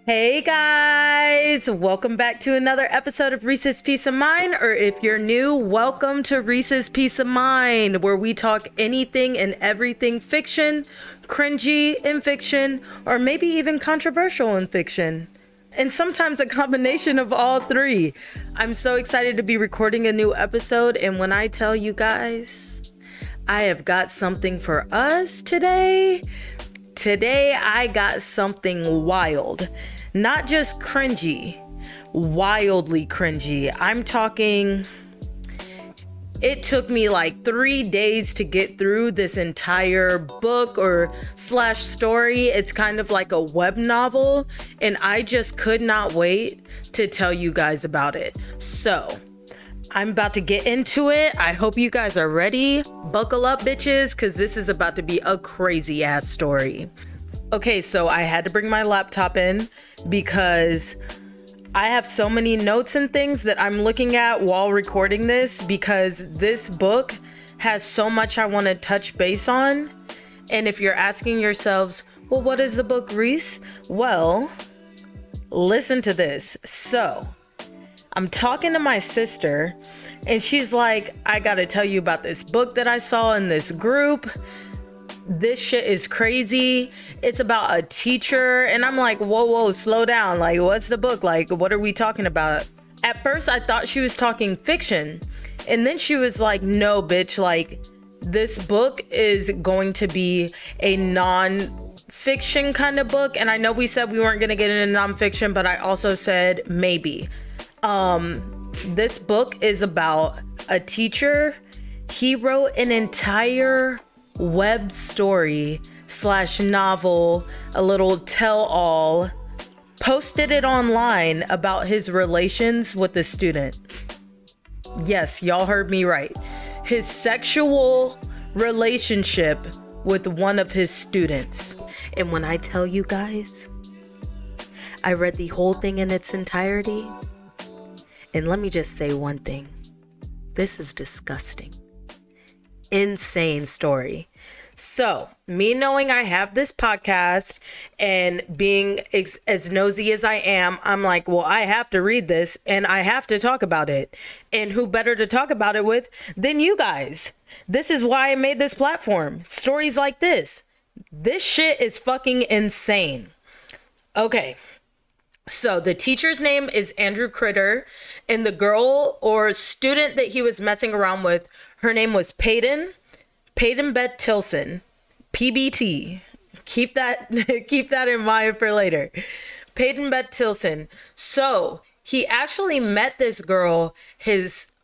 Hey guys, welcome back to another episode of Reese's Peace of Mind, or if you're new, welcome to Reese's Peace of Mind, where we talk anything and everything fiction, cringy in fiction, or maybe even controversial in fiction. And sometimes a combination of all three. I'm so excited to be recording a new episode, and when I tell you guys, I have got something for us today. Today, I got something wild. Not just cringy, wildly cringy. I'm talking, it took me like 3 days to get through this entire book or slash story. It's kind of like a web novel, and I just could not wait to tell you guys about it. So, I'm about to get into it. I hope you guys are ready. Buckle up, bitches, because this is about to be a crazy ass story. Okay, so I had to bring my laptop in because I have so many notes and things that I'm looking at while recording this, because this book has so much I want to touch base on. And if you're asking yourselves, well, what is the book, Reese? Well, listen to this. So, I'm talking to my sister, and she's like, I gotta tell you about this book that I saw in this group. This shit is crazy. It's about a teacher. And I'm like, whoa, slow down. Like, what's the book? Like, what are we talking about? At first, I thought she was talking fiction. And then she was like, no, bitch, like, this book is going to be a non-fiction kind of book. And I know we said we weren't going to get into non-fiction, but I also said maybe. This book is about a teacher. He wrote an entire web story slash novel, a little tell-all, posted it online about his relations with the student. Yes, y'all heard me right. His sexual relationship with one of his students. And when I tell you guys, I read the whole thing in its entirety. And let me just say one thing. This is disgusting. Insane story. So, me knowing I have this podcast and being as nosy as I am, I'm like, well, I have to read this and I have to talk about it. And who better to talk about it with than you guys? This is why I made this platform. Stories like this. This shit is fucking insane. Okay. So the teacher's name is Andrew Crider, and the girl or student that he was messing around with, her name was Peyton Beth Tilson, PBT. Keep that in mind for later. Peyton Beth Tilson. So he actually met this girl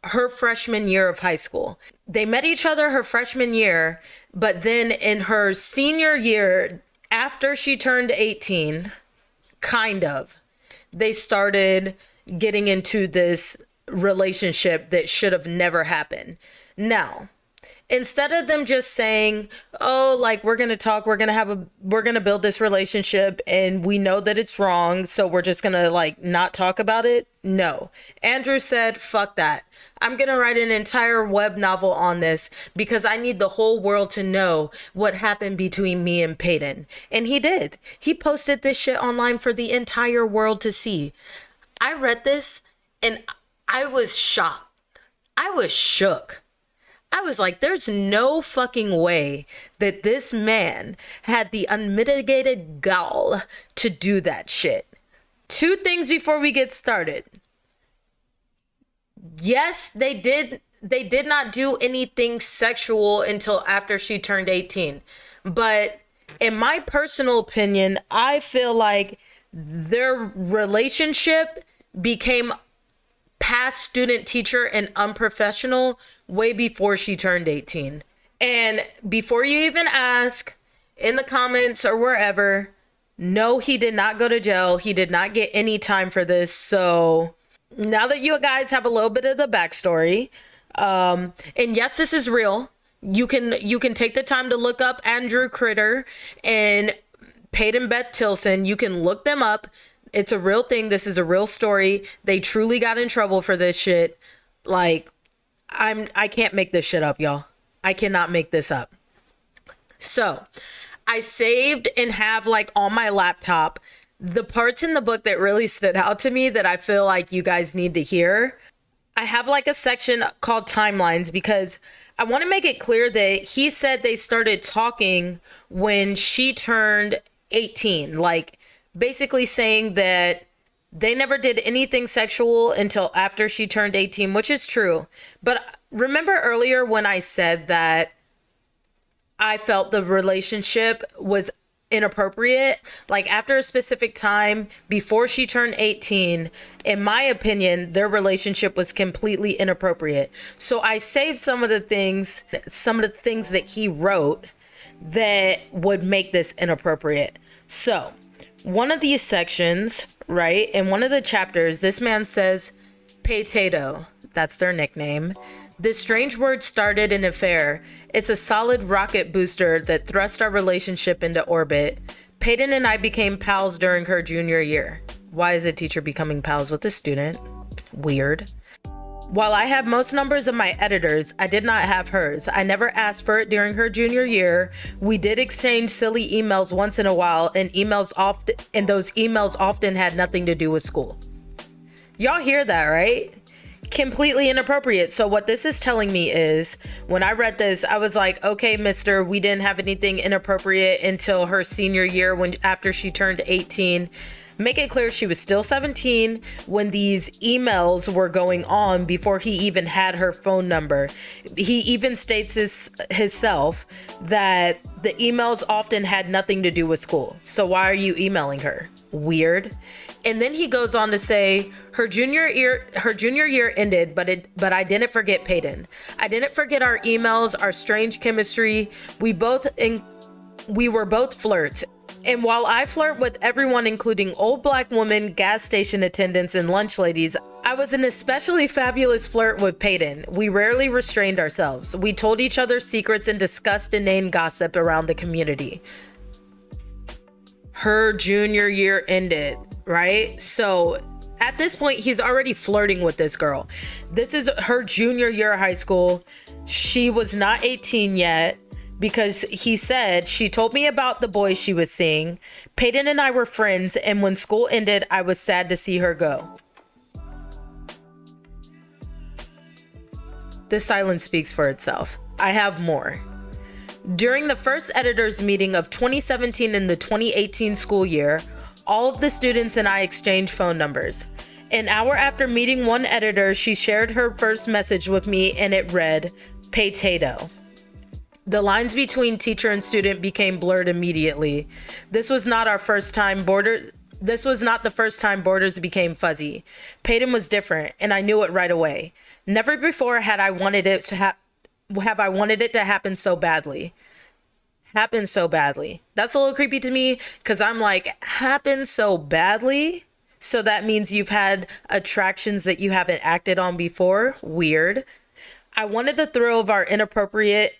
her freshman year of high school. They met each other her freshman year, but then in her senior year, after she turned 18, they started getting into this relationship that should have never happened. Now, instead of them just saying, oh, like, we're going to talk, we're going to build this relationship and we know that it's wrong, so we're just going to like not talk about it. No. Andrew said, fuck that. I'm going to write an entire web novel on this because I need the whole world to know what happened between me and Peyton. And he did. He posted this shit online for the entire world to see. I read this and I was shocked. I was shook. I was like, there's no fucking way that this man had the unmitigated gall to do that shit. 2 things before we get started. Yes, they did not do anything sexual until after she turned 18. But in my personal opinion, I feel like their relationship became past student teacher and unprofessional way before she turned 18. And before you even ask in the comments or wherever, no, he did not go to jail. He did not get any time for this. So now that you guys have a little bit of the backstory, and yes, this is real. You can take the time to look up Andrew Crider and Peyton Beth Tilson. You can look them up. It's a real thing. This is a real story. They truly got in trouble for this shit. Like, I can't make this shit up, y'all. I cannot make this up. So I saved and have like on my laptop The parts in the book that really stood out to me that I feel like you guys need to hear, I have like a section called timelines because I want to make it clear that he said they started talking when she turned 18, like basically saying that they never did anything sexual until after she turned 18, which is true. But remember earlier when I said that I felt the relationship was inappropriate, like after a specific time before she turned 18, in my opinion, their relationship was completely inappropriate. So I saved some of the things that he wrote that would make this inappropriate. So one of these sections, right, in one of the chapters, this man says, "Potato," that's their nickname. "This strange word started an affair. It's a solid rocket booster that thrust our relationship into orbit. Peyton and I became pals during her junior year." Why is a teacher becoming pals with a student? Weird. "While I have most numbers of my editors, I did not have hers. I never asked for it during her junior year. We did exchange silly emails once in a while, and those emails often had nothing to do with school." Y'all hear that, right? Completely inappropriate. So what this is telling me is, when I read this, I was like, okay, mister, we didn't have anything inappropriate until her senior year after she turned 18. Make it clear she was still 17 when these emails were going on before he even had her phone number. He even states himself that the emails often had nothing to do with school. So why are you emailing her? Weird. And then he goes on to say her junior year ended, but I didn't forget Peyton. I didn't forget our emails, our strange chemistry. We were both flirts. And while I flirt with everyone, including old black women, gas station attendants, and lunch ladies, I was an especially fabulous flirt with Peyton. We rarely restrained ourselves. We told each other secrets and discussed inane gossip around the community. Her junior year ended, right? So at this point, he's already flirting with this girl. This is her junior year of high school. She was not 18 yet, because he said, "She told me about the boys she was seeing. Peyton and I were friends, and when school ended, I was sad to see her go." This silence speaks for itself. I have more. During the first editors meeting of 2017 and the 2018 school year, all of the students and I exchanged phone numbers. An hour after meeting one editor, she shared her first message with me, and it read, "Potato." The lines between teacher and student became blurred immediately. This was not the first time borders became fuzzy. Peyton was different, and I knew it right away. Never before have I wanted it to happen so badly. Happen so badly. That's a little creepy to me, because I'm like, happen so badly? So that means you've had attractions that you haven't acted on before? Weird. I wanted the thrill of our inappropriate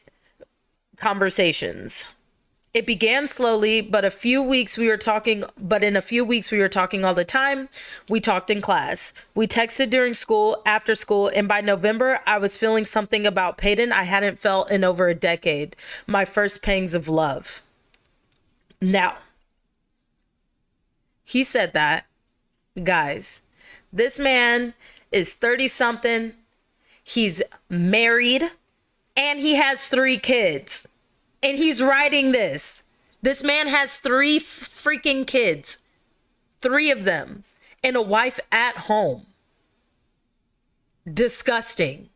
conversations. It began slowly, but in a few weeks we were talking all the time. We talked in class. We texted during school, after school, and by November, I was feeling something about Peyton I hadn't felt in over a decade. My first pangs of love. Now, he said that, guys, this man is 30 something. He's married. And he has 3 kids. And he's writing this. This man has 3 freaking kids. 3 of them. And a wife at home. Disgusting.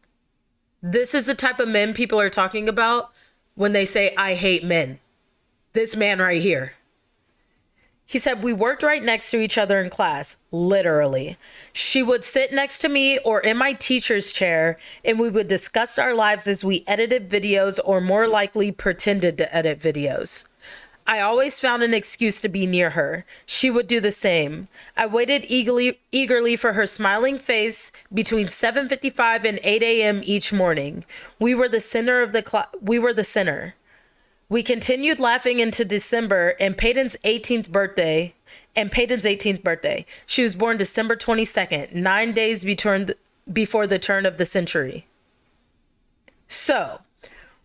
This is the type of men people are talking about when they say, "I hate men." This man right here. He said, "We worked right next to each other in class, literally. She would sit next to me or in my teacher's chair, and we would discuss our lives as we edited videos, or more likely pretended to edit videos. I always found an excuse to be near her. She would do the same. I waited eagerly for her smiling face between 7:55 and 8 a.m. each morning. We were the center of the center. We continued laughing into December and Peyton's 18th birthday. She was born December 22nd, 9 days before the turn of the century." So,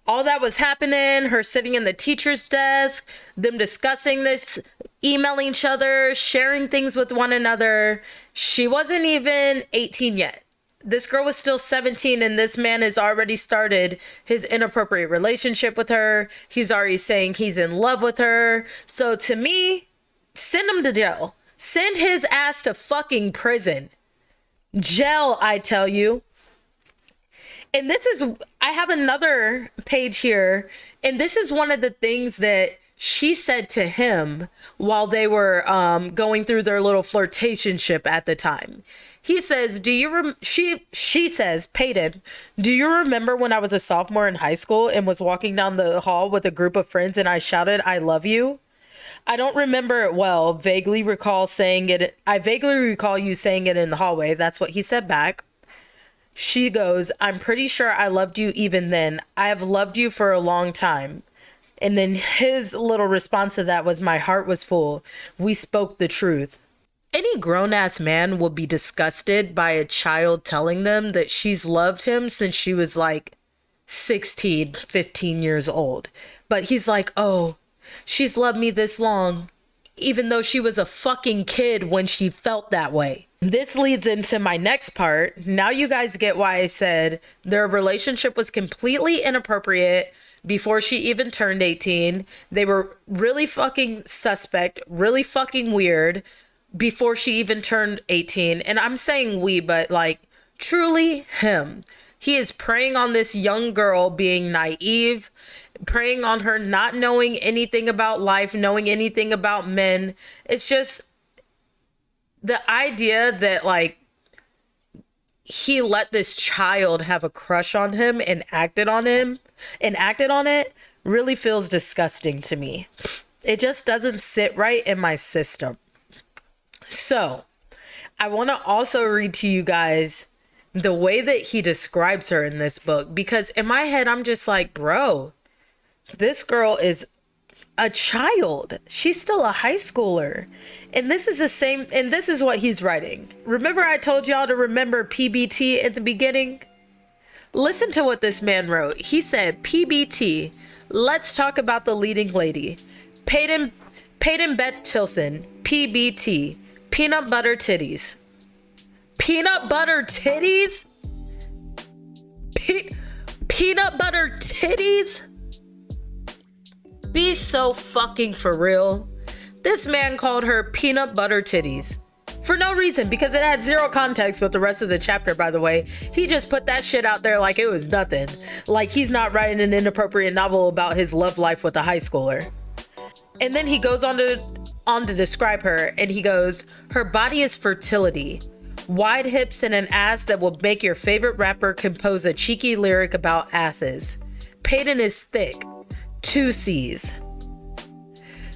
all that was happening, her sitting in the teacher's desk, them discussing this, emailing each other, sharing things with one another. She wasn't even 18 yet. This girl was still 17, and this man has already started his inappropriate relationship with her. He's already saying he's in love with her. So to me, send him to jail. Send his ass to fucking prison. Jail, I tell you. And I have another page here, and this is one of the things that she said to him while they were going through their little flirtationship at the time. He says, she says, Peyton, do you remember when I was a sophomore in high school and was walking down the hall with a group of friends and I shouted, I love you? I don't remember it well. I vaguely recall you saying it in the hallway. That's what he said back. She goes, I'm pretty sure I loved you even then. I have loved you for a long time. And then his little response to that was, my heart was full. We spoke the truth. Any grown-ass man will be disgusted by a child telling them that she's loved him since she was like 16, 15 years old. But he's like, oh, she's loved me this long, even though she was a fucking kid when she felt that way. This leads into my next part. Now you guys get why I said their relationship was completely inappropriate before she even turned 18. They were really fucking suspect, really fucking weird before she even turned 18. And I'm saying we, but like truly him. He is preying on this young girl being naive, preying on her not knowing anything about life, knowing anything about men. It's just the idea that like he let this child have a crush on him and acted on it really feels disgusting to me. It just doesn't sit right in my system. So I want to also read to you guys the way that he describes her in this book, because in my head, I'm just like, bro, this girl is a child. She's still a high schooler. And this is what he's writing. Remember I told y'all to remember PBT at the beginning? Listen to what this man wrote. He said, PBT, let's talk about the leading lady. Peyton Beth Tilson, PBT, peanut butter titties. Peanut butter titties? Peanut butter titties? Be so fucking for real. This man called her peanut butter titties. For no reason, because it had zero context with the rest of the chapter, by the way. He just put that shit out there like it was nothing. Like he's not writing an inappropriate novel about his love life with a high schooler. And then he goes on to describe her, and he goes, her body is fertility. Wide hips and an ass that will make your favorite rapper compose a cheeky lyric about asses. Peyton is thick. 2 C's.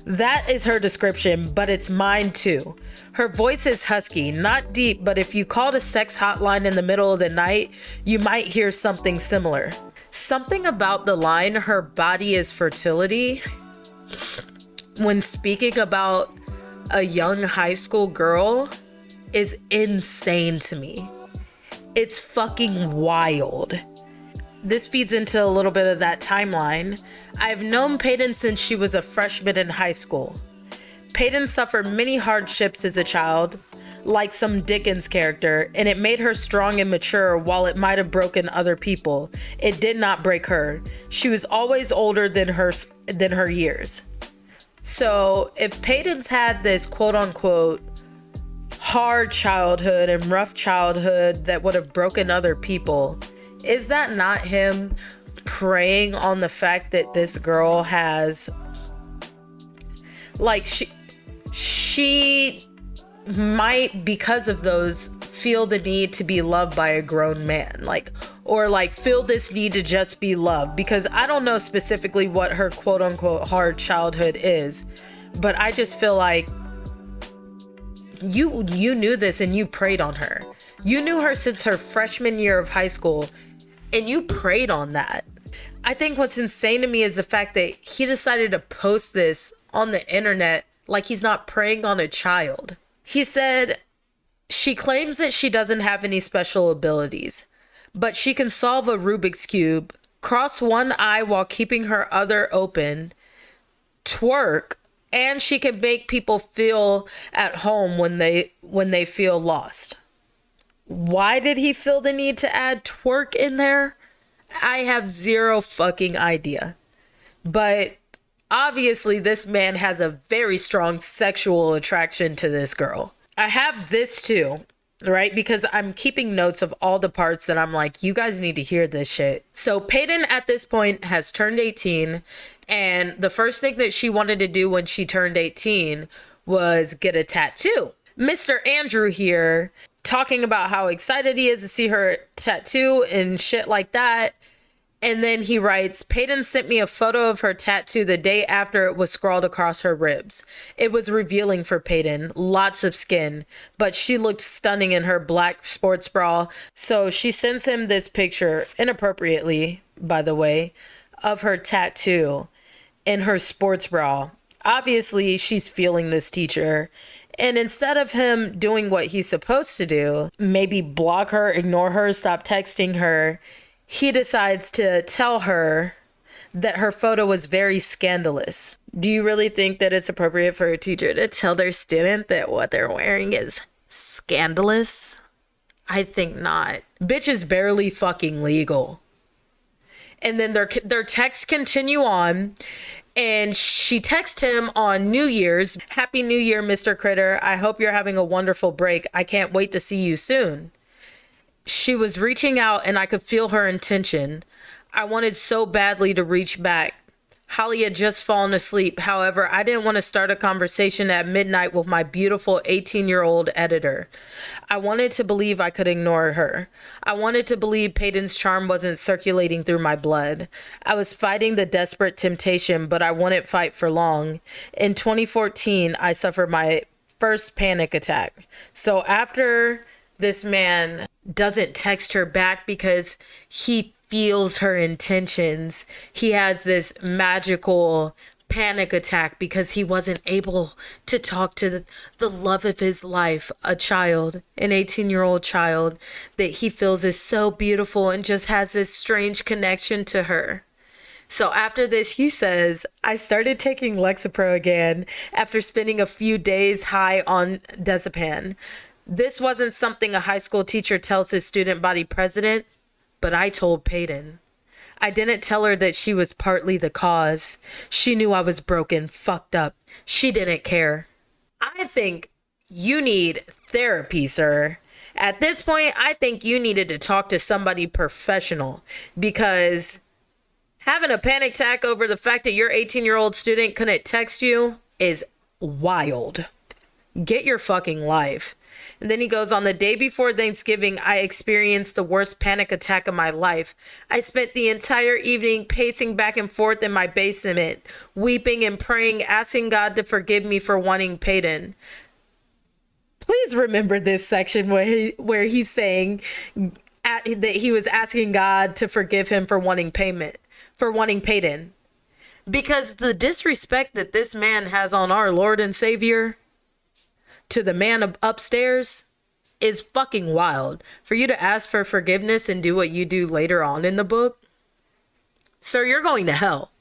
That is her description, but it's mine too. Her voice is husky, not deep, but if you called a sex hotline in the middle of the night, you might hear something similar. Something about the line, her body is fertility, when speaking about a young high school girl, is insane to me. It's fucking wild. This feeds into a little bit of that timeline. I've known Peyton since she was a freshman in high school. Peyton suffered many hardships as a child, like some Dickens character, and it made her strong and mature. While it might have broken other people, it did not break her. She was always older than her years. So if Peyton's had this quote unquote hard childhood and rough childhood that would have broken other people, is that not him preying on the fact that this girl has, like, she might, because of those, feel the need to be loved by a grown man, like, or like feel this need to just be loved? Because I don't know specifically what her quote unquote hard childhood is, but I just feel like you knew this and you preyed on her. You knew her since her freshman year of high school, and you preyed on that. I think what's insane to me is the fact that he decided to post this on the internet like he's not preying on a child. He said, she claims that she doesn't have any special abilities, but she can solve a Rubik's Cube, cross one eye while keeping her other open, twerk, and she can make people feel at home when they feel lost. Why did he feel the need to add twerk in there? I have zero fucking idea. But obviously this man has a very strong sexual attraction to this girl. I have this too, right? Because I'm keeping notes of all the parts that I'm like, you guys need to hear this shit. So Peyton at this point has turned 18, and the first thing that she wanted to do when she turned 18 was get a tattoo. Mr. Andrew here talking about how excited he is to see her tattoo and shit like that. And then he writes, Peyton sent me a photo of her tattoo the day after it was scrawled across her ribs. It was revealing for Peyton, lots of skin, but she looked stunning in her black sports bra. So she sends him this picture, inappropriately, by the way, of her tattoo in her sports bra. Obviously, she's feeling this teacher. And instead of him doing what he's supposed to do, maybe block her, ignore her, stop texting her, he decides to tell her that her photo was very scandalous. Do you really think that it's appropriate for a teacher to tell their student that what they're wearing is scandalous? I think not. Bitch is barely fucking legal. And then their texts continue on. And she texts him on New Year's. Happy New Year, Mr. Crider. I hope you're having a wonderful break. I can't wait to see you soon. She was reaching out and I could feel her intention. I wanted so badly to reach back. Holly had just fallen asleep. However, I didn't want to start a conversation at midnight with my beautiful 18-year-old editor. I wanted to believe I could ignore her. I wanted to believe Peyton's charm wasn't circulating through my blood. I was fighting the desperate temptation, but I wouldn't fight for long. In 2014, I suffered my first panic attack. So after this man doesn't text her back because he feels her intentions, he has this magical panic attack because he wasn't able to talk to the love of his life, a child, an 18-year-old child that he feels is so beautiful and just has this strange connection to her. So after this, he says, I started taking Lexapro again after spending a few days high on Diazepam. This wasn't something a high school teacher tells his student body president, but I told Peyton. I didn't tell her that she was partly the cause. She knew I was broken, fucked up. She didn't care. I think you need therapy, sir. At this point, I think you needed to talk to somebody professional, because having a panic attack over the fact that your 18-year-old student couldn't text you is wild. Get your fucking life. And then he goes, on the day before Thanksgiving, I experienced the worst panic attack of my life. I spent the entire evening pacing back and forth in my basement, weeping and praying, asking God to forgive me for wanting Peyton. Please remember this section where he's saying that he was asking God to forgive him for wanting Peyton. Because the disrespect that this man has on our Lord and Savior to the man upstairs is fucking wild. For you to ask for forgiveness and do what you do later on in the book, sir, you're going to hell.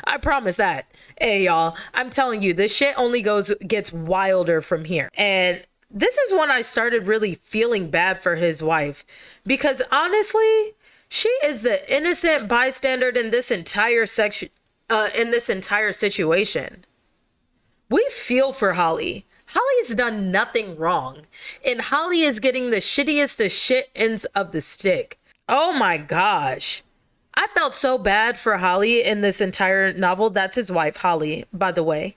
I promise that. Hey, y'all, I'm telling you, this shit only gets wilder from here. And this is when I started really feeling bad for his wife, because honestly, she is the innocent bystander in this entire situation. We feel for Holly. Holly's done nothing wrong, and Holly is getting the shittiest of shit ends of the stick. Oh my gosh. I felt so bad for Holly in this entire novel. That's his wife, Holly, by the way.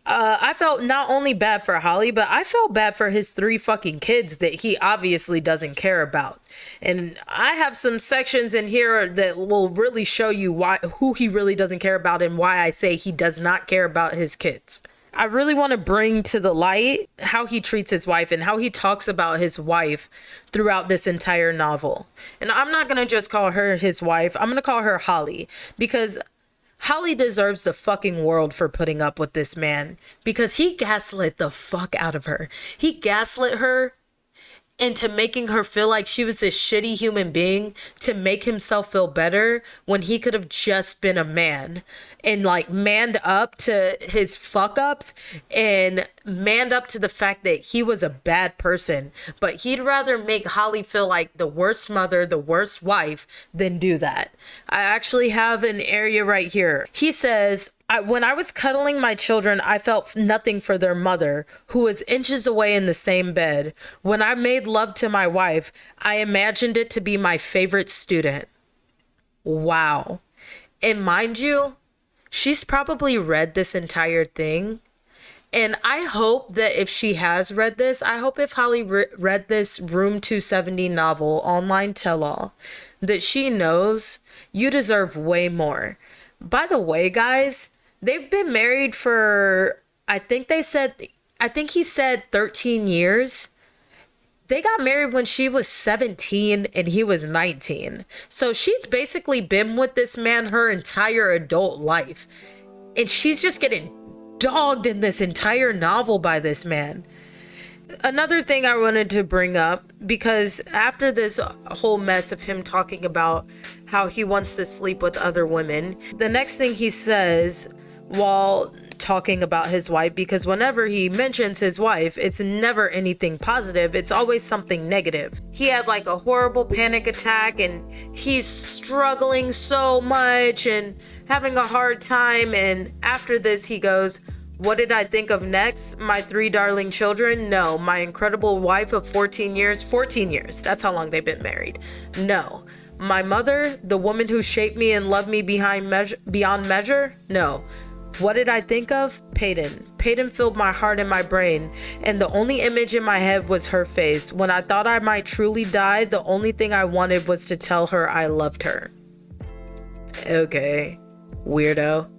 I felt not only bad for Holly, but I felt bad for his 3 fucking kids that he obviously doesn't care about. And I have some sections in here that will really show you who he really doesn't care about and why I say he does not care about his kids. I really want to bring to the light how he treats his wife and how he talks about his wife throughout this entire novel. And I'm not going to just call her his wife. I'm going to call her Holly, because Holly deserves the fucking world for putting up with this man, because he gaslit the fuck out of her. He gaslit her into making her feel like she was this shitty human being to make himself feel better when he could have just been a man and like manned up to his fuck ups and manned up to the fact that he was a bad person. But he'd rather make Holly feel like the worst mother, the worst wife than do that. I actually have an area right here. He says, when I was cuddling my children, I felt nothing for their mother, who was inches away in the same bed. When I made love to my wife, I imagined it to be my favorite student. Wow. And mind you, she's probably read this entire thing. And I hope that if she has read this, I hope if Holly read this Room 270 novel, online tell-all, that she knows you deserve way more. By the way, guys, they've been married for, I think he said 13 years. They got married when she was 17 and he was 19. So she's basically been with this man her entire adult life. And she's just getting dogged in this entire novel by this man. Another thing I wanted to bring up, because after this whole mess of him talking about how he wants to sleep with other women, the next thing he says while talking about his wife, because whenever he mentions his wife, it's never anything positive, it's always something negative. He had like a horrible panic attack and he's struggling so much and having a hard time, and after this he goes, what did I think of next? My 3 darling children? No. My incredible wife of 14 years? 14 years. That's how long they've been married. No. My mother? The woman who shaped me and loved me beyond measure? No. What did I think of? Peyton. Peyton filled my heart and my brain, and the only image in my head was her face. When I thought I might truly die, the only thing I wanted was to tell her I loved her. Okay. Weirdo.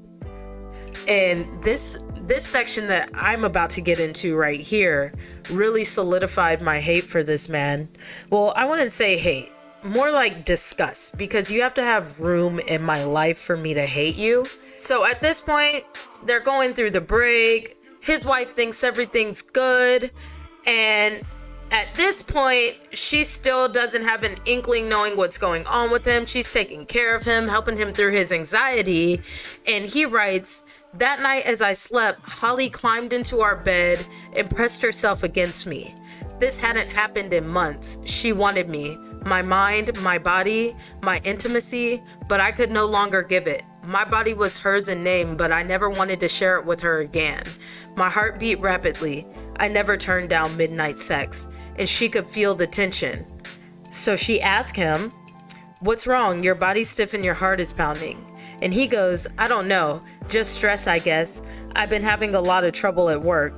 And this section that I'm about to get into right here really solidified my hate for this man. Well, I wouldn't say hate, more like disgust, because you have to have room in my life for me to hate you. So at this point, they're going through the break. His wife thinks everything's good. And at this point, she still doesn't have an inkling knowing what's going on with him. She's taking care of him, helping him through his anxiety. And he writes, that night as I slept, Holly climbed into our bed and pressed herself against me. This hadn't happened in months. She wanted me, my mind, my body, my intimacy, but I could no longer give it. My body was hers in name, but I never wanted to share it with her again. My heart beat rapidly. I never turned down midnight sex, and she could feel the tension. So she asked him, what's wrong? Your body's stiff and your heart is pounding. And he goes, I don't know, just stress, I guess. I've been having a lot of trouble at work.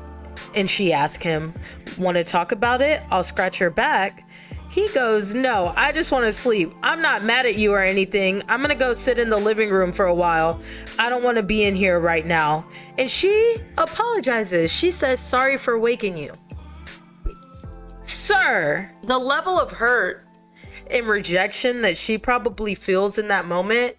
And she asked him, want to talk about it? I'll scratch your back. He goes, no, I just want to sleep. I'm not mad at you or anything. I'm going to go sit in the living room for a while. I don't want to be in here right now. And she apologizes. She says, sorry for waking you. Sir, the level of hurt and rejection that she probably feels in that moment,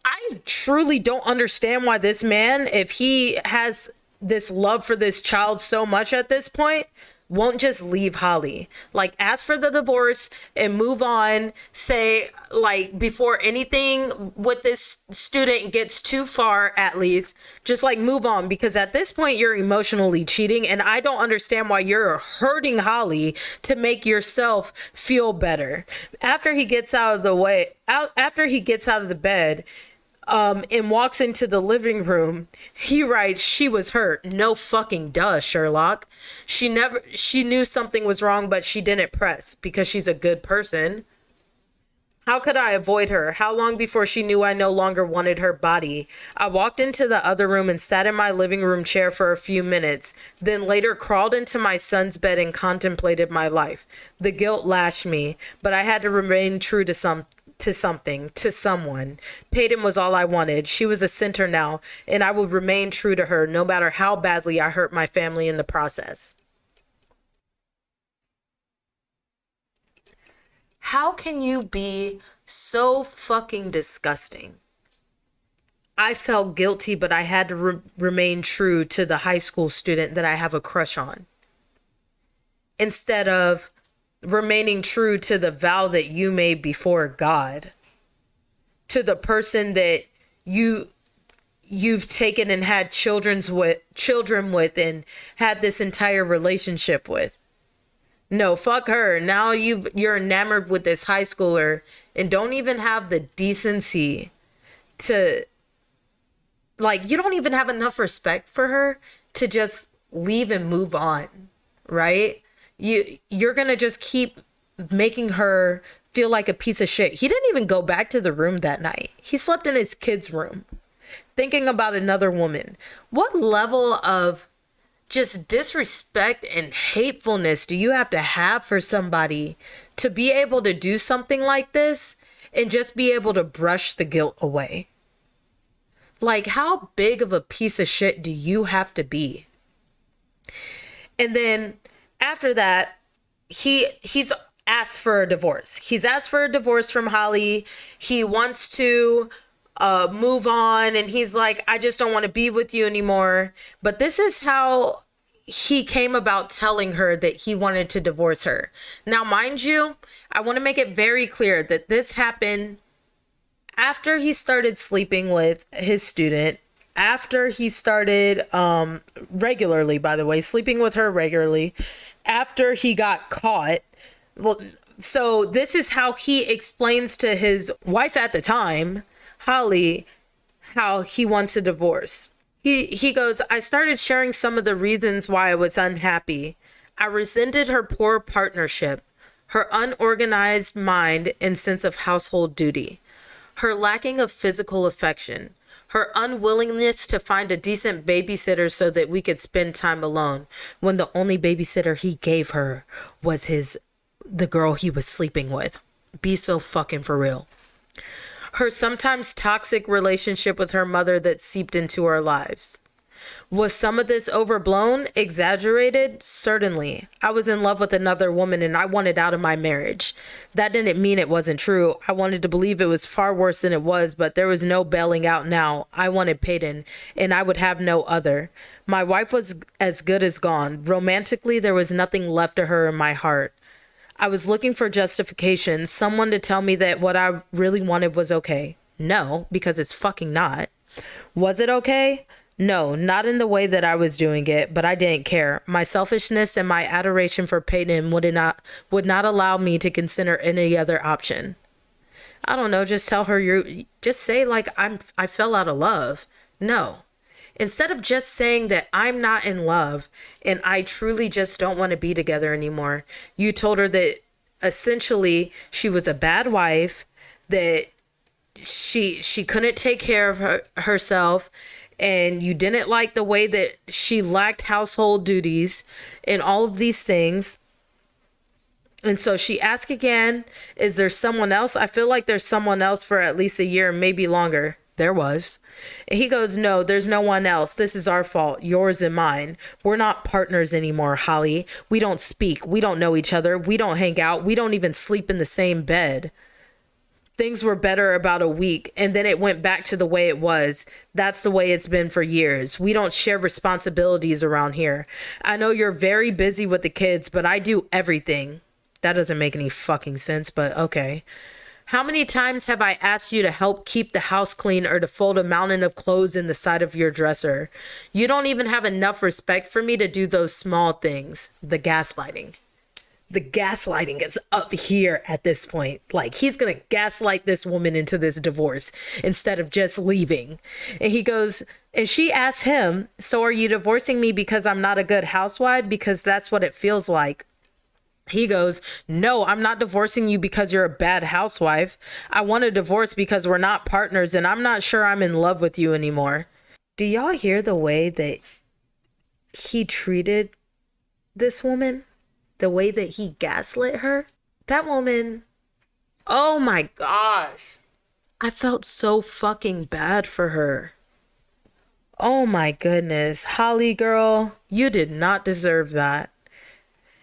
I truly don't understand why this man, if he has this love for this child so much at this point, won't just leave Holly. Like, ask for the divorce and move on. Say, like, before anything with this student gets too far, at least, just like move on, because at this point you're emotionally cheating, and I don't understand why you're hurting Holly to make yourself feel better. After he gets out of the bed, and walks into the living room, he writes, she was hurt. No fucking duh, Sherlock. She knew something was wrong, but she didn't press because she's a good person. How could I avoid her? How long before she knew I no longer wanted her body? I walked into the other room and sat in my living room chair for a few minutes, then later crawled into my son's bed and contemplated my life. The guilt lashed me, but I had to remain true to someone. Peyton was all I wanted. She was a center now, and I would remain true to her no matter how badly I hurt my family in the process. How can you be so fucking disgusting? I felt guilty, but I had to remain true to the high school student that I have a crush on. Instead of, remaining true to the vow that you made before God, to the person that you've taken and had children with and had this entire relationship with. No, fuck her. Now you're enamored with this high schooler and don't even have the decency to, like, you don't even have enough respect for her to just leave and move on, right? You're gonna just keep making her feel like a piece of shit. He didn't even go back to the room that night. He slept in his kid's room, thinking about another woman. What level of just disrespect and hatefulness do you have to have for somebody to be able to do something like this and just be able to brush the guilt away? Like, how big of a piece of shit do you have to be? And then after that, he's asked for a divorce. He's asked for a divorce from Holly. He wants to move on, and he's like, I just don't want to be with you anymore. But this is how he came about telling her that he wanted to divorce her. Now, mind you, I want to make it very clear that this happened after he started sleeping with his student, after he started regularly, by the way, sleeping with her regularly, after he got caught. Well, so this is how he explains to his wife at the time, Holly, how he wants a divorce. He goes, I started sharing some of the reasons why I was unhappy. I resented her poor partnership, her unorganized mind and sense of household duty, her lacking of physical affection, her unwillingness to find a decent babysitter so that we could spend time alone when the only babysitter he gave her was the girl he was sleeping with. Be so fucking for real. Her sometimes toxic relationship with her mother that seeped into our lives. Was some of this overblown, exaggerated? Certainly. I was in love with another woman and I wanted out of my marriage. That didn't mean it wasn't true. I wanted to believe it was far worse than it was, but there was no bailing out now. I wanted Peyton, and I would have no other. My wife was as good as gone. Romantically, there was nothing left of her in my heart. I was looking for justification, someone to tell me that what I really wanted was okay. No, because it's fucking not. Was it okay? No, not in the way that I was doing it, but I didn't care. My selfishness and my adoration for Peyton would not allow me to consider any other option. I don't know, just tell her just say like I fell out of love. No. Instead of just saying that I'm not in love and I truly just don't want to be together anymore, you told her that essentially she was a bad wife, that she couldn't take care of herself, and you didn't like the way that she lacked household duties and all of these things. And so she asked again, is there someone else? I feel like there's someone else for at least a year, maybe longer. There was. And he goes, no, there's no one else. This is our fault, yours and mine. We're not partners anymore, Holly. We don't speak. We don't know each other. We don't hang out. We don't even sleep in the same bed. Things were better about a week, and then it went back to the way it was. That's the way it's been for years. We don't share responsibilities around here. I know you're very busy with the kids, but I do everything. That doesn't make any fucking sense, but okay. How many times have I asked you to help keep the house clean or to fold a mountain of clothes in the side of your dresser? You don't even have enough respect for me to do those small things. The gaslighting. The gaslighting is up here at this point. Like, he's going to gaslight this woman into this divorce instead of just leaving. And he goes, and she asks him, so are you divorcing me because I'm not a good housewife? Because that's what it feels like. He goes, no, I'm not divorcing you because you're a bad housewife. I want a divorce because we're not partners and I'm not sure I'm in love with you anymore. Do y'all hear the way that he treated this woman? The way that he gaslit her? That woman, oh my gosh. I felt so fucking bad for her. Oh my goodness. Holly girl, you did not deserve that.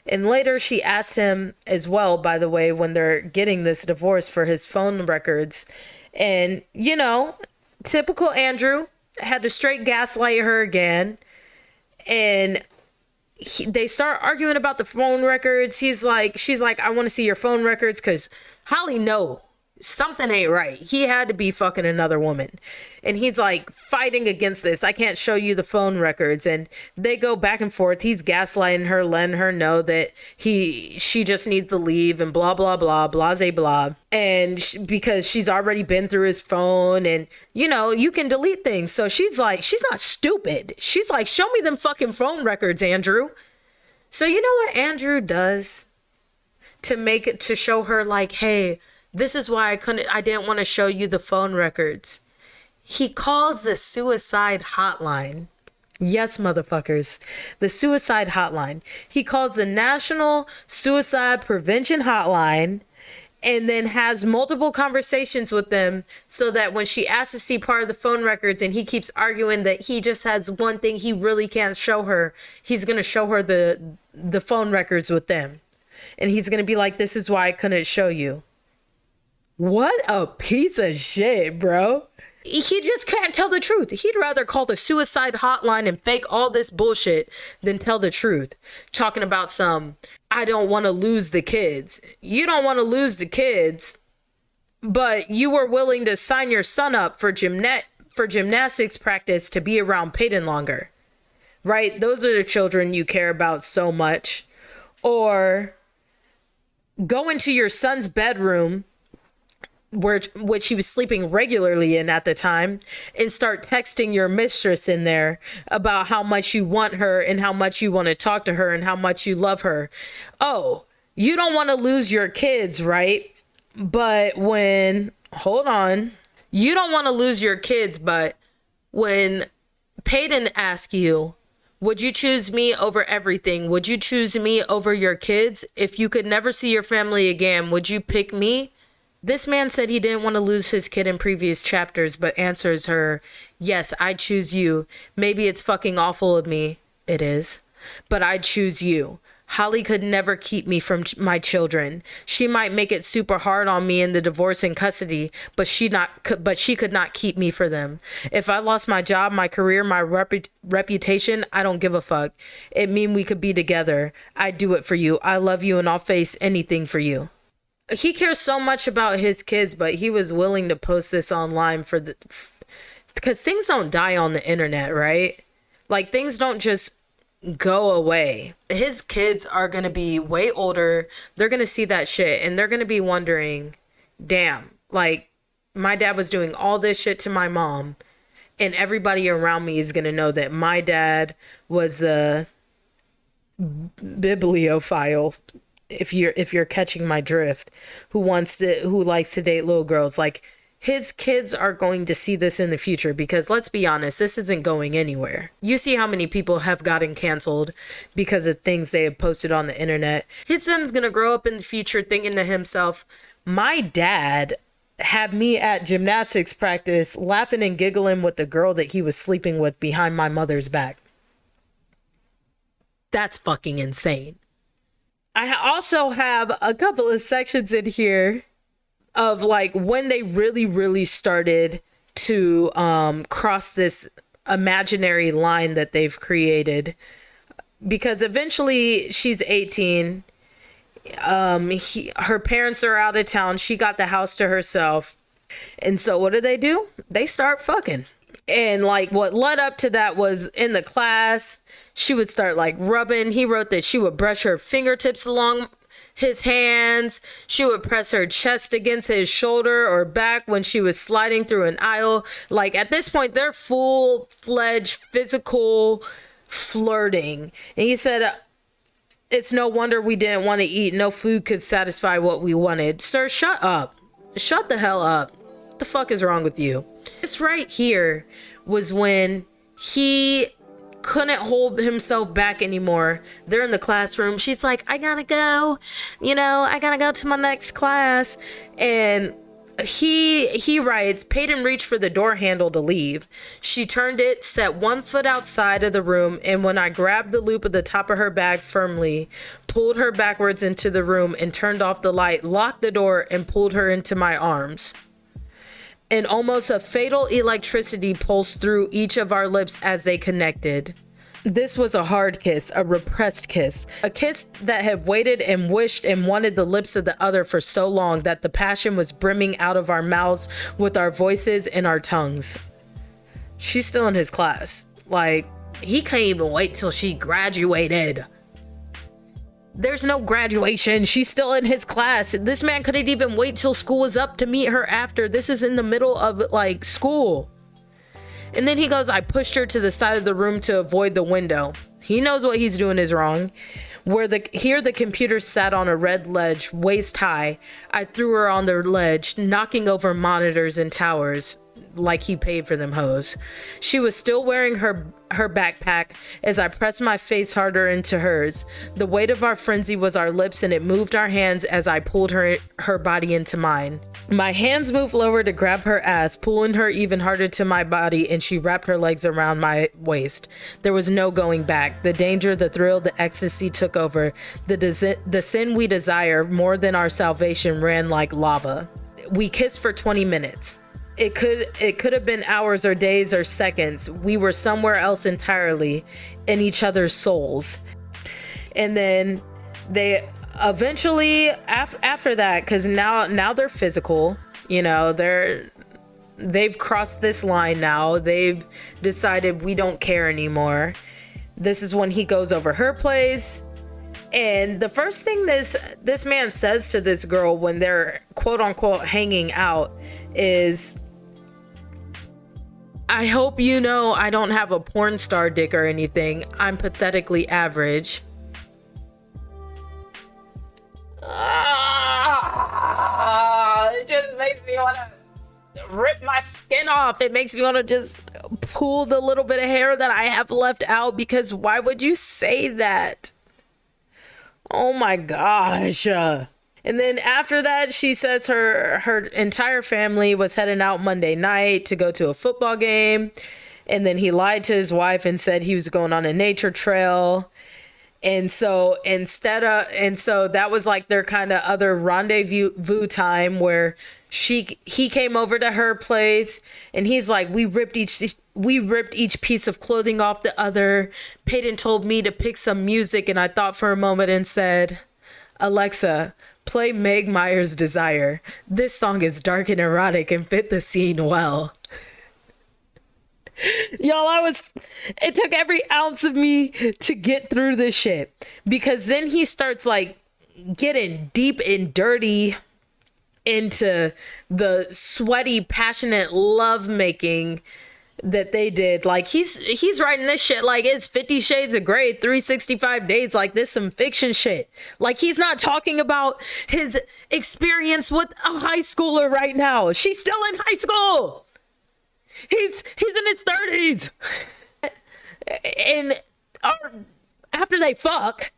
And later she asked him as well, by the way, when they're getting this divorce, for his phone records. And, you know, typical Andrew, had to straight gaslight her again. And they start arguing about the phone records. She's like, I want to see your phone records, because Holly, no, something ain't right. He had to be fucking another woman. And he's like fighting against this. I can't show you the phone records. And they go back and forth. He's gaslighting her, letting her know that she just needs to leave and blah, blah, blah, blase, blah. And because she's already been through his phone and, you know, you can delete things. So she's like, she's not stupid. She's like, show me them fucking phone records, Andrew. So you know what Andrew does to make it, to show her like, hey, this is why I didn't want to show you the phone records. He calls the suicide hotline. Yes, motherfuckers. The suicide hotline. He calls the National Suicide Prevention Hotline and then has multiple conversations with them so that when she asks to see part of the phone records and he keeps arguing that he just has one thing he really can't show her, he's going to show her the phone records with them. And he's going to be like, this is why I couldn't show you. What a piece of shit, bro. He just can't tell the truth. He'd rather call the suicide hotline and fake all this bullshit than tell the truth. Talking about I don't want to lose the kids. You don't want to lose the kids, but you were willing to sign your son up for gymnastics practice to be around Peyton longer, right? Those are the children you care about so much. Or go into your son's bedroom, which he was sleeping regularly in at the time, and start texting your mistress in there about how much you want her and how much you want to talk to her and how much you love her. Oh, you don't want to lose your kids, right? But you don't want to lose your kids, but when Peyton asks you, would you choose me over everything? Would you choose me over your kids? If you could never see your family again, would you pick me? This man said he didn't want to lose his kid in previous chapters, but answers her, yes, I choose you. Maybe it's fucking awful of me. It is. But I choose you. Holly could never keep me from my children. She might make it super hard on me in the divorce and custody, but she could not keep me for them. If I lost my job, my career, my reputation, I don't give a fuck. It mean we could be together. I'd do it for you. I love you and I'll face anything for you. He cares so much about his kids, but he was willing to post this online because things don't die on the internet, right? Like, things don't just go away. His kids are going to be way older. They're going to see that shit and they're going to be wondering, damn, like, my dad was doing all this shit to my mom and everybody around me is going to know that my dad was a bibliophile. If you're catching my drift, who likes to date little girls. Like, his kids are going to see this in the future because, let's be honest, this isn't going anywhere. You see how many people have gotten canceled because of things they have posted on the internet. His son's gonna grow up in the future thinking to himself, my dad had me at gymnastics practice laughing and giggling with the girl that he was sleeping with behind my mother's back. That's fucking insane. I also have a couple of sections in here of like when they really, really started to cross this imaginary line that they've created. Because eventually she's 18. Her parents are out of town. She got the house to herself. And so what do? They start fucking. And like what led up to that was in the class, she would start like rubbing. He wrote that she would brush her fingertips along his hands. She would press her chest against his shoulder or back when she was sliding through an aisle. Like at this point, they're full-fledged physical flirting. And he said, it's no wonder we didn't want to eat. No food could satisfy what we wanted. Sir, shut up. Shut the hell up. What the fuck is wrong with you? This right here was when he couldn't hold himself back anymore. They're in the classroom. She's like, I gotta go. I gotta go to my next class. And he writes, Peyton reached for the door handle to leave. She turned it, set one foot outside of the room, and when I grabbed the loop of the top of her bag firmly, pulled her backwards into the room and turned off the light, locked the door, and pulled her into my arms. And almost a fatal electricity pulsed through each of our lips as they connected. This was a hard kiss, a repressed kiss, a kiss that had waited and wished and wanted the lips of the other for so long that the passion was brimming out of our mouths with our voices and our tongues. She's still in his class. Like, he can't even wait till she graduated. There's no graduation. She's still in his class. This man couldn't even wait till school was up to meet her after. This is in the middle of, like, school. And then he goes, I pushed her to the side of the room to avoid the window. He knows what he's doing is wrong. Here the computer sat on a red ledge, waist high. I threw her on the ledge, knocking over monitors and towers like he paid for them hoes. She was still wearing her backpack as I pressed my face harder into hers. The weight of our frenzy was our lips, and it moved our hands as I pulled her body into mine. My hands moved lower to grab her ass, pulling her even harder to my body, and she wrapped her legs around my waist. There was no going back. The danger, the thrill, the ecstasy took over. The sin we desire more than our salvation ran like lava. We kissed for 20 minutes. It could have been hours or days or seconds. We were somewhere else entirely, in each other's souls. And then they eventually, after that, because now they're physical, you know, they've crossed this line now. They've decided we don't care anymore. This is when he goes over her place. And the first thing this man says to this girl when they're quote unquote hanging out is, I hope you know I don't have a porn star dick or anything. I'm pathetically average. It just makes me want to rip my skin off. It makes me want to just pull the little bit of hair that I have left out, because why would you say that? Oh my gosh. And then after that, she says her entire family was heading out Monday night to go to a football game. And then he lied to his wife and said he was going on a nature trail. And so that was like their kind of other rendezvous time where he came over to her place and he's like, we ripped each piece of clothing off the other. Peyton told me to pick some music, and I thought for a moment and said, Alexa, play Meg Myers' Desire. This song is dark and erotic and fit the scene well. Y'all, it took every ounce of me to get through this shit, because then he starts like getting deep and dirty into the sweaty, passionate love making that they did. Like he's writing this shit like it's 50 Shades of Grey, 365 days, like this some fiction shit. Like he's not talking about his experience with a high schooler right now. She's still in high school. He's in his 30s. And after they fuck,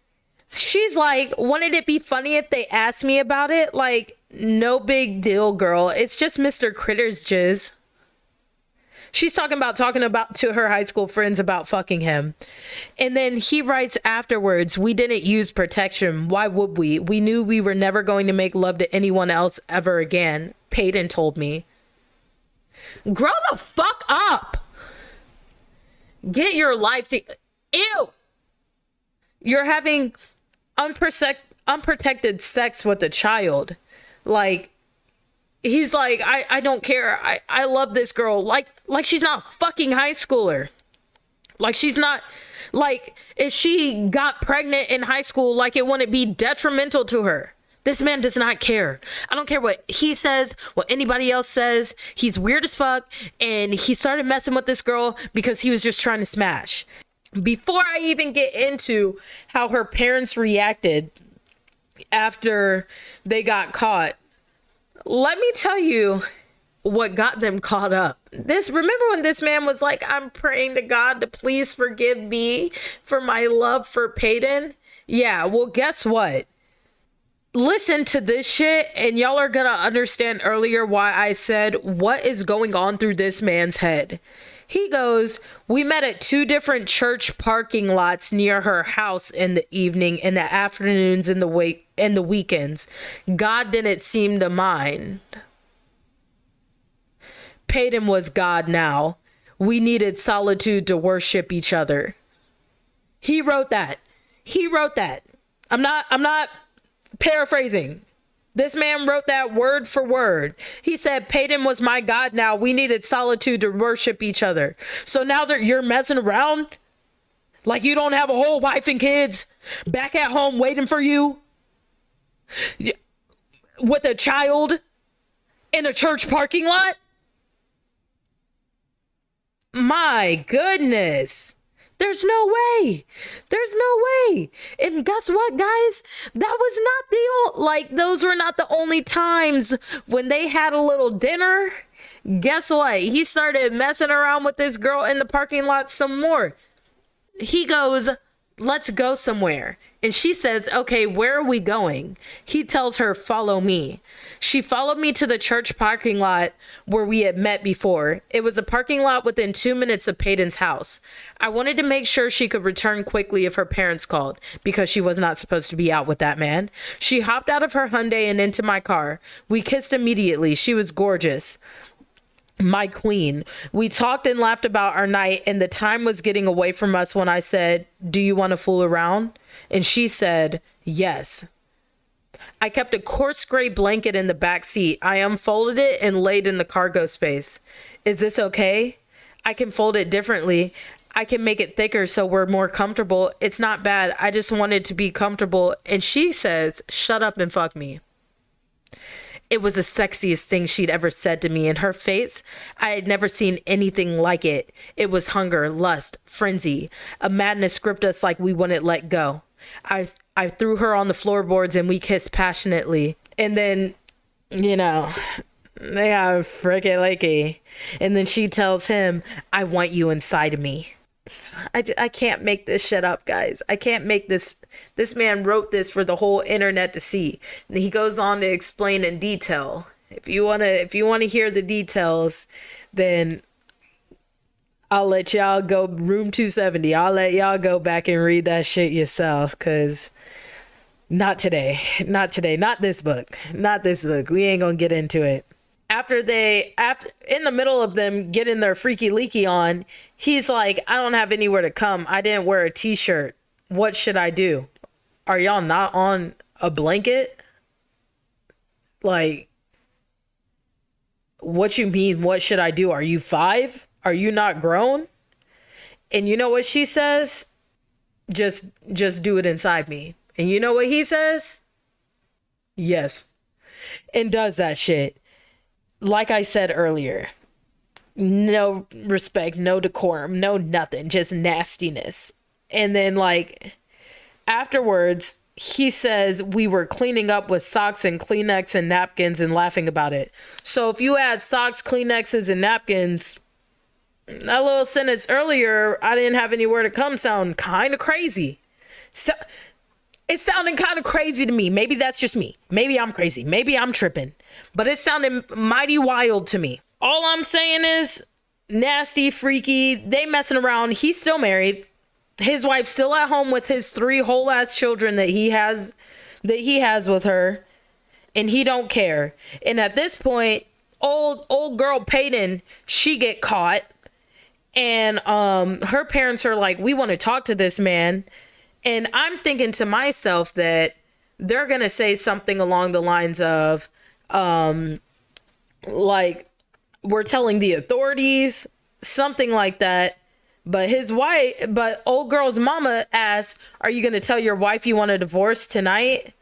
she's like, wouldn't it be funny if they asked me about it? Like, no big deal, girl. It's just Mr. Critter's jizz. She's talking about to her high school friends about fucking him. And then he writes afterwards, we didn't use protection. Why would we? We knew we were never going to make love to anyone else ever again. Peyton told me. Grow the fuck up. Get your life to... Ew. You're having unprotected sex with a child. Like, he's like, I don't care. I love this girl. Like she's not a fucking high schooler. Like she's not, like if she got pregnant in high school, like it wouldn't be detrimental to her. This man does not care. I don't care what he says, what anybody else says. He's weird as fuck. And he started messing with this girl because he was just trying to smash. Before I even get into how her parents reacted after they got caught, let me tell you what got them caught up. Remember when this man was like, I'm praying to God to please forgive me for my love for Peyton? Yeah, well, guess what? Listen to this shit and y'all are gonna understand earlier why I said what is going on through this man's head. He goes, we met at 2 different church parking lots near her house in the evening, in the afternoons, in the weekends. God didn't seem to mind. Peyton was God now. We needed solitude to worship each other. He wrote that. He wrote that. I'm not paraphrasing. This man wrote that word for word. He said, Peyton was my God now. We needed solitude to worship each other. So now that you're messing around, like you don't have a whole wife and kids back at home waiting for you with a child in a church parking lot? My goodness. There's no way. There's no way. And guess what, guys? That was not those were not the only times when they had a little dinner. Guess what? He started messing around with this girl in the parking lot some more. He goes, let's go somewhere. And she says, okay, where are we going? He tells her, follow me. She followed me to the church parking lot where we had met before. It was a parking lot within 2 minutes of Peyton's house. I wanted to make sure she could return quickly if her parents called, because she was not supposed to be out with that man. She hopped out of her Hyundai and into my car. We kissed immediately. She was gorgeous. My queen. We talked and laughed about our night, and the time was getting away from us when I said, do you want to fool around? And she said, yes. I kept a coarse gray blanket in the back seat. I unfolded it and laid in the cargo space. Is this okay? I can fold it differently. I can make it thicker so we're more comfortable. It's not bad. I just wanted to be comfortable. And she says, shut up and fuck me. It was the sexiest thing she'd ever said to me. In her face, I had never seen anything like it. It was hunger, lust, frenzy. A madness gripped us like we wouldn't let go. I threw her on the floorboards and we kissed passionately. And then, they got frickin' lakey. And then she tells him, I want you inside of me. I can't make this shit up, guys. I can't make this. This man wrote this for the whole internet to see. And he goes on to explain in detail. If you want to hear the details, then I'll let y'all go room 270. I'll let y'all go back and read that shit yourself, cuz not today. Not today. Not this book. Not this book. We ain't going to get into it. After in the middle of them getting their freaky leaky on, he's like, I don't have anywhere to come. I didn't wear a t-shirt. What should I do? Are y'all not on a blanket? Like, what you mean? What should I do? Are you 5? Are you not grown? And you know what she says? Just do it inside me. And you know what he says? Yes. And does that shit. Like I said earlier, no respect, no decorum, no nothing, just nastiness. And then like afterwards, he says we were cleaning up with socks and Kleenex and napkins and laughing about it. So if you add socks, Kleenexes, and napkins, that little sentence earlier, I didn't have anywhere to come, sound kind of crazy. So it's sounding kind of crazy to me. Maybe that's just me. Maybe I'm crazy. Maybe I'm tripping. But it sounded mighty wild to me. All I'm saying is nasty, freaky. They messing around. He's still married. His wife's still at home with his 3 whole ass children that he has with her. And he don't care. And at this point, old girl Peyton, she get caught. And her parents are like, we want to talk to this man. And I'm thinking to myself that they're going to say something along the lines of, like, we're telling the authorities, something like that. But old girl's mama asks, are you going to tell your wife you want a divorce tonight?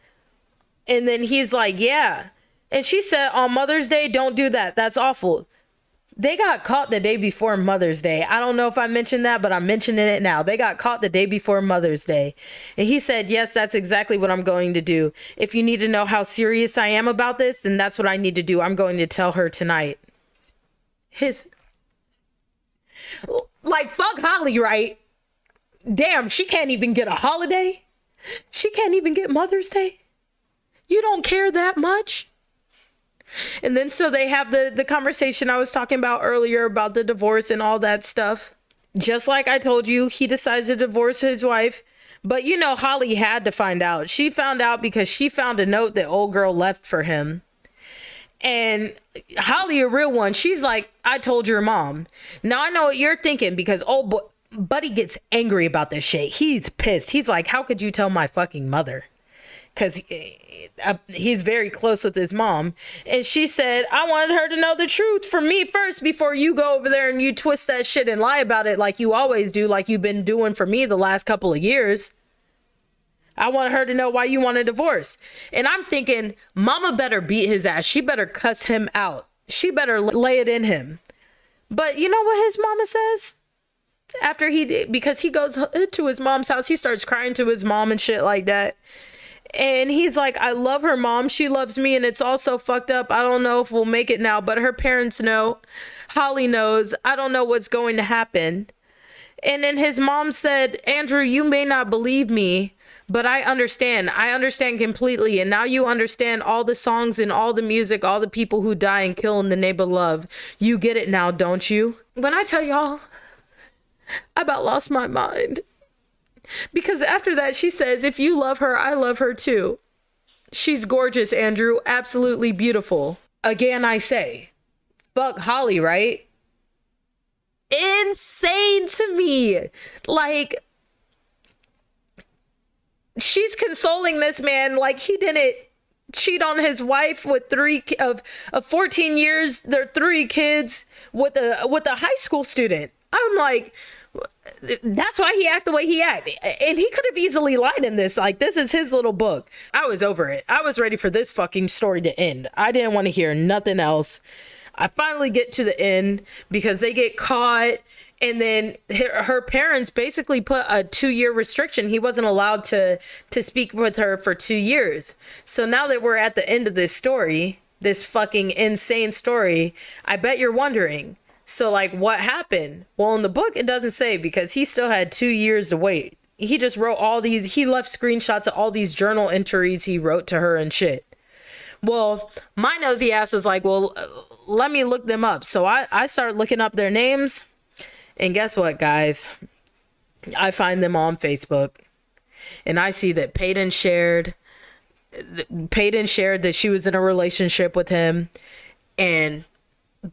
And then he's like, yeah. And she said, on Mother's Day, don't do that. That's awful. They got caught the day before Mother's Day. I don't know if I mentioned that, but I'm mentioning it now. They got caught the day before Mother's Day. And he said, yes, that's exactly what I'm going to do. If you need to know how serious I am about this, then that's what I need to do. I'm going to tell her tonight. Like, fuck Holly, right? Damn, she can't even get a holiday. She can't even get Mother's Day. You don't care that much? And then so they have the conversation I was talking about earlier about the divorce and all that stuff. Just like I told you, he decides to divorce his wife. But you know, Holly had to find out. She found out because she found a note that old girl left for him. And Holly, a real one, she's like, I told your mom. Now I know what you're thinking because Buddy gets angry about this shit. He's pissed. He's like, how could you tell my fucking mother? Because he's very close with his mom. And she said, I wanted her to know the truth from me first before you go over there and you twist that shit and lie about it like you always do, like you've been doing for me the last couple of years. I wanted her to know why you want a divorce. And I'm thinking, mama better beat his ass. She better cuss him out. She better lay it in him. But you know what his mama says? After because he goes to his mom's house, he starts crying to his mom and shit like that. And he's like, I love her, mom. She loves me. And it's all so fucked up. I don't know if we'll make it now, but her parents know. Holly knows. I don't know what's going to happen. And then his mom said, Andrew, you may not believe me, but I understand. I understand completely. And now you understand all the songs and all the music, all the people who die and kill in the name of love. You get it now, don't you? When I tell y'all, I about lost my mind. Because after that, she says, if you love her, I love her too. She's gorgeous, Andrew. Absolutely beautiful. Again, I say, fuck Holly, right? Insane to me. Like, she's consoling this man like he didn't cheat on his wife with 14 years, their 3 kids with a high school student. I'm like, that's why he acted the way he acted. And he could have easily lied in this. Like, this is his little book. I was over it. I was ready for this fucking story to end. I didn't want to hear nothing else. I finally get to the end because they get caught. And then her parents basically put a 2-year restriction. He wasn't allowed to speak with her for 2 years. So now that we're at the end of this story, this fucking insane story, I bet you're wondering, so like what happened? Well, in the book, it doesn't say because he still had 2 years to wait. He just wrote he left screenshots of all these journal entries he wrote to her and shit. Well, my nosy ass was like, well, let me look them up. So I started looking up their names. And guess what, guys? I find them on Facebook. And I see that Peyton shared that she was in a relationship with him. And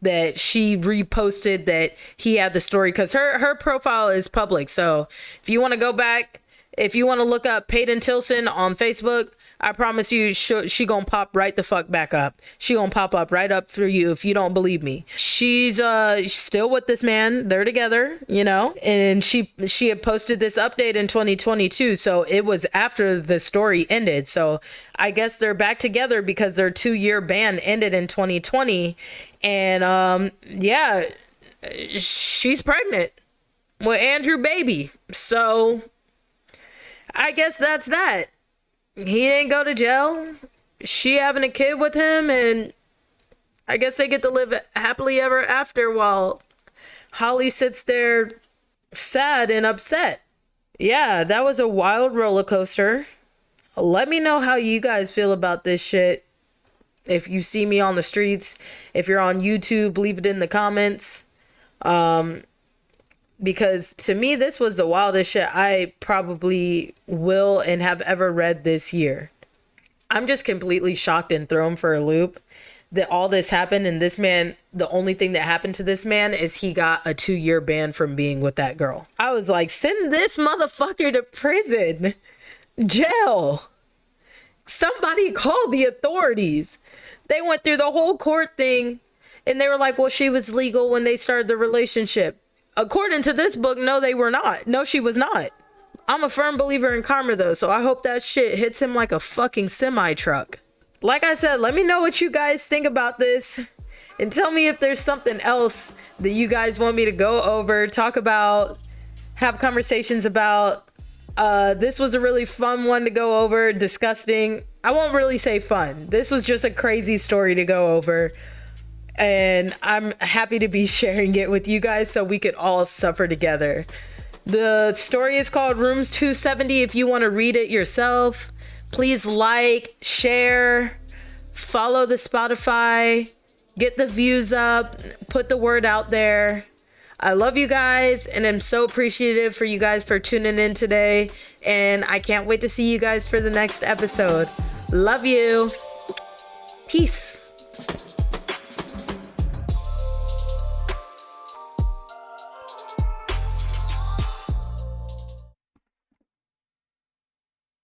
that she reposted that he had the story. Because her profile is public. So if you want to go back, if you want to look up Peyton Tilson on Facebook, I promise you, she gonna pop right the fuck back up. She gonna pop up right up for you if you don't believe me. She's still with this man. They're together, you know. And she had posted this update in 2022, so it was after the story ended. So I guess they're back together because their 2-year ban ended in 2020. And yeah, she's pregnant with Andrew baby. So I guess that's that. He didn't go to jail. She having a kid with him, and I guess they get to live happily ever after while Holly sits there sad and upset. Yeah, that was a wild roller coaster. Let me know how you guys feel about this shit. If you see me on the streets, if you're on YouTube, leave it in the comments. Because to me, this was the wildest shit I probably will and have ever read this year. I'm just completely shocked and thrown for a loop that all this happened. And this man, the only thing that happened to this man is he got a 2-year ban from being with that girl. I was like, send this motherfucker to prison, jail. Somebody called the authorities. They went through the whole court thing and they were like, well, she was legal when they started the relationship. According to this book, no, they were not. No, she was not. I'm a firm believer in karma, though, so I hope that shit hits him like a fucking semi-truck. Like I said, let me know what you guys think about this. And tell me if there's something else that you guys want me to go over, talk about, have conversations about. This was a really fun one to go over. Disgusting. I won't really say fun. This was just a crazy story to go over. And I'm happy to be sharing it with you guys so we could all suffer together. The story is called Rooms 270. If you want to read it yourself, please like, share, follow the Spotify, get the views up, put the word out there. I love you guys, and I'm so appreciative for you guys for tuning in today. And I can't wait to see you guys for the next episode. Love you. Peace.